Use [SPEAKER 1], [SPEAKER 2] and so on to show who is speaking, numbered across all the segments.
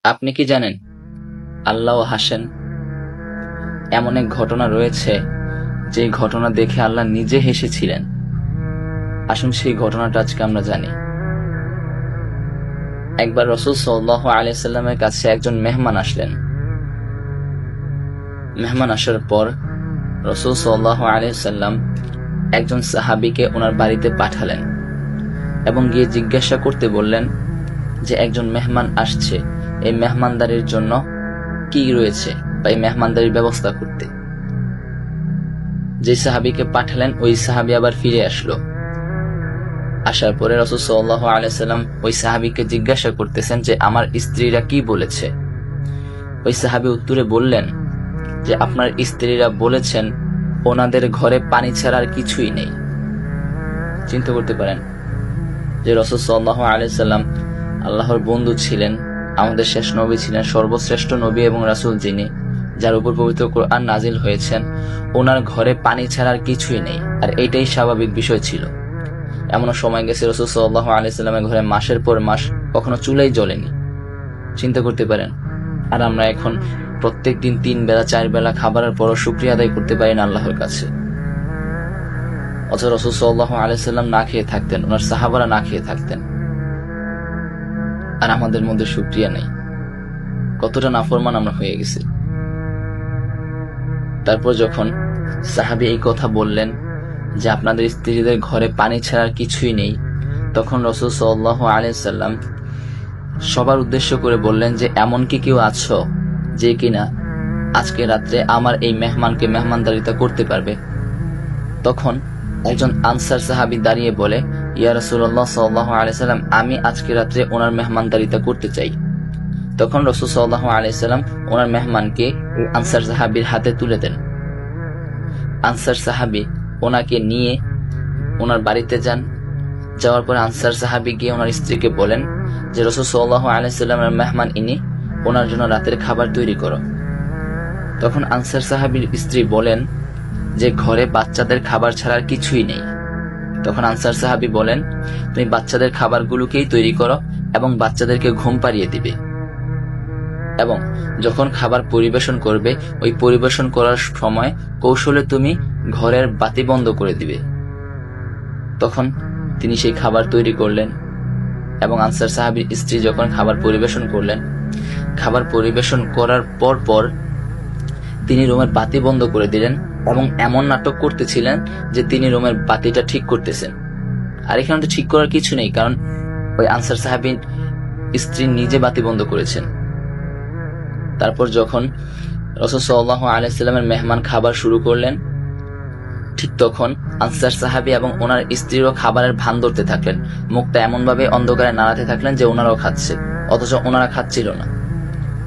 [SPEAKER 1] আপনি কি জানেন আল্লাহও হাসেন? এমন এক ঘটনা রয়েছে যে ঘটনা দেখে আল্লাহ নিজে হেসেছিলেন। আসুন সেই ঘটনাটা আজকে আমরা জানি। একবার রাসূল সাল্লাল্লাহু আলাইহি সাল্লামের কাছে একজন মেহমান আসলেন। মেহমান আসার পর রাসূল সাল্লাল্লাহু আলাইহি সাল্লাম একজন সাহাবীকে ওনার বাড়িতে পাঠালেন এবং গিয়ে জিজ্ঞাসা করতে বললেন যে একজন মেহমান আসছে, এই মেহমানদারির জন্য কি রয়েছে বা এই মেহমানদারির ব্যবস্থা করতে। যে সাহাবীকে পাঠালেন ওই সাহাবী আবার ফিরে আসলো। আসার পরে রাসূল সাল্লাল্লাহু আলাইহি সাল্লাম ওই সাহাবীকে জিজ্ঞাসা করতেছেন যে আমার স্ত্রীরা কি বলেছে। ওই সাহাবী উত্তরে বললেন যে আপনার স্ত্রীরা বলেছেন ওনাদের ঘরে পানি ছাড়া আর কিছুই নেই। চিন্তা করতে পারেন যে রাসূল সাল্লাল্লাহু আলাইহি সাল্লাম আল্লাহর বন্ধু ছিলেন, আমাদের শেষ নবী ছিলেন, সর্বশ্রেষ্ঠ নবী এবং রাসূল যিনি, যার উপর পবিত্র কোরআন নাজিল হয়েছেন, ওনার ঘরে পানি ছাড়া আর কিছুই নেই। আর এইটাই স্বাভাবিক বিষয় ছিল। এমনও সময় গেছে রাসূল সাল্লাল্লাহু আলাইহি সাল্লামের ঘরে মাসের পর মাস কখনো চুলাই জ্বলেনি। চিন্তা করতে পারেন। আর আমরা এখন প্রত্যেক দিন 3 বেলা 4 বেলা খাবারের পরও শুকরিয়া আদায় করতে পারি না আল্লাহর কাছে। অথচ রাসূল সাল্লাল্লাহু আলাইহি সাল্লাম না খেয়ে থাকতেন, ওনার সাহাবারা না খেয়ে থাকতেন, আর আমাদের মধ্যে শুকরিয়া নেই। কতটা নাফরমান আমরা হয়ে গেছি। তারপর যখন সাহাবী এই কথা বললেন যে আপনাদের স্ত্রীদের ঘরে পানি ছাড়া আর কিছুই নেই, তখন রাসূল সাল্লাল্লাহু আলাইহি সাল্লাম সবার উদ্দেশ্য করে বললেন যে এমন কি কেউ আছো যে কিনা আজকে রাত্রে আমার এই মেহমানকে মেহমানদারিতা করতে পারবে। তখন একজন আনসার সাহাবী দাঁড়িয়ে বলে, ইয়া রাসূলুল্লাহ সাল্লাল্লাহু আলাইহি সাল্লাম, আমি আজকে রাত্রে ওনার মেহমানদারিতা করতে চাই। তখন রাসূল সাল্লাল্লাহু আলাইহি সাল্লাম ওনার মেহমানকে আনসার সাহাবীর হাতে তুলে দেন। আনসার সাহাবী ওনাকে নিয়ে ওনার বাড়িতে যান। যাওয়ার পর আনসার সাহাবী গিয়ে ওনার স্ত্রীকে বলেন যে রাসূল সাল্লাল্লাহু আলাইহি সাল্লামের মেহমান ইনি, ওনার জন্য রাতের খাবার তৈরি করো। তখন আনসার সাহাবীর স্ত্রী বলেন যে ঘরে বাচ্চাদের খাবার ছাড়া আর কিছুই নেই। তখন আনসার সাহাবী বলেন তুমি বাচ্চাদের খাবারগুলোকেই তৈরি করো এবং বাচ্চাদেরকে ঘুম পাড়িয়ে দিবে, এবং যখন খাবার পরিবেশন করবে ওই পরিবেশন করার সময় কৌশলে তুমি ঘরের বাতি বন্ধ করে দিবে। তখন তিনি সেই খাবার তৈরি করলেন এবং আনসার সাহাবীর স্ত্রী যখন খাবার পরিবেশন করলেন, খাবার পরিবেশন করার পর তিনি রুমের বাতি বন্ধ করে দিলেন এবং এমন নাটক করতেছিলেন যে তিনি রুমের বাতিটা ঠিক করতেছেন। আর এখানে তো ঠিক করার কিছু নেই, কারণ ওই আনসার সাহাবীর স্ত্রী নিজে বাতি বন্ধ করেছেন। তারপর যখন রাসূল সাল্লাল্লাহু আলাইহি সাল্লামের মেহমান খাবার শুরু করলেন, ঠিক তখন আনসার সাহাবী এবং ওনার স্ত্রীরও খাবারের ভান ধরতে থাকলেন, মুখটা এমন ভাবে অন্ধকারে নাড়াতে থাকলেন যে ওনারাও খাচ্ছে, অথচ ওনারা খাচ্ছিল না,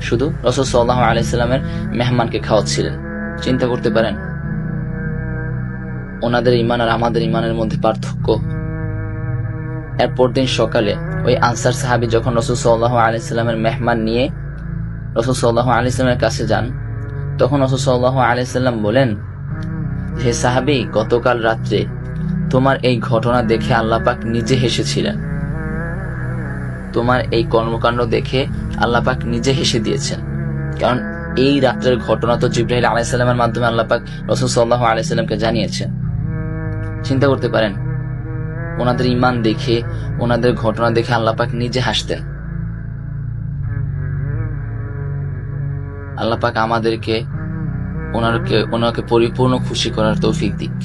[SPEAKER 1] শুধু রাসূল সাল্লাল্লাহু আলাইহি সাল্লামের মেহমানকে খাওয়াচ্ছিলেন। চিন্তা করতে পারেন ওনাদের ঈমান আর আমাদের ঈমানের মধ্যে পার্থক্য। এরপর দিন সকালে ওই আনসার সাহাবী যখন রাসূল সাল্লাল্লাহু আলাইহি সাল্লামের মেহমান নিয়ে রাসূল সাল্লাল্লাহু আলাইহি সাল্লামের কাছে যান, তখন রাসূল সাল্লাল্লাহু আলাইহি সাল্লাম বলেন, হে সাহাবী, গতকাল রাত্রে তোমার এই ঘটনা দেখে আল্লাহ পাক নিজে হেসেছিলেন। তোমার এই কর্মকাণ্ড দেখে আল্লাহ পাক নিজে হেসে দিয়েছেন, কারণ এই রাত্রের ঘটনা তো জিবরাইল আলাইহিস সালামের মাধ্যমে আল্লাহ পাক রাসূল সাল্লাল্লাহু আলাইহি সাল্লামকে জানিয়েছেন। চিন্তা করতে পারেন ওনাদের ঈমান দেখে, ওনাদের ঘটনা দেখে আল্লাহ পাক নিজে হাসতেন। আল্লাহ পাক আমাদেরকে ওনাকে পরিপূর্ণ খুশি করার তৌফিক দিক।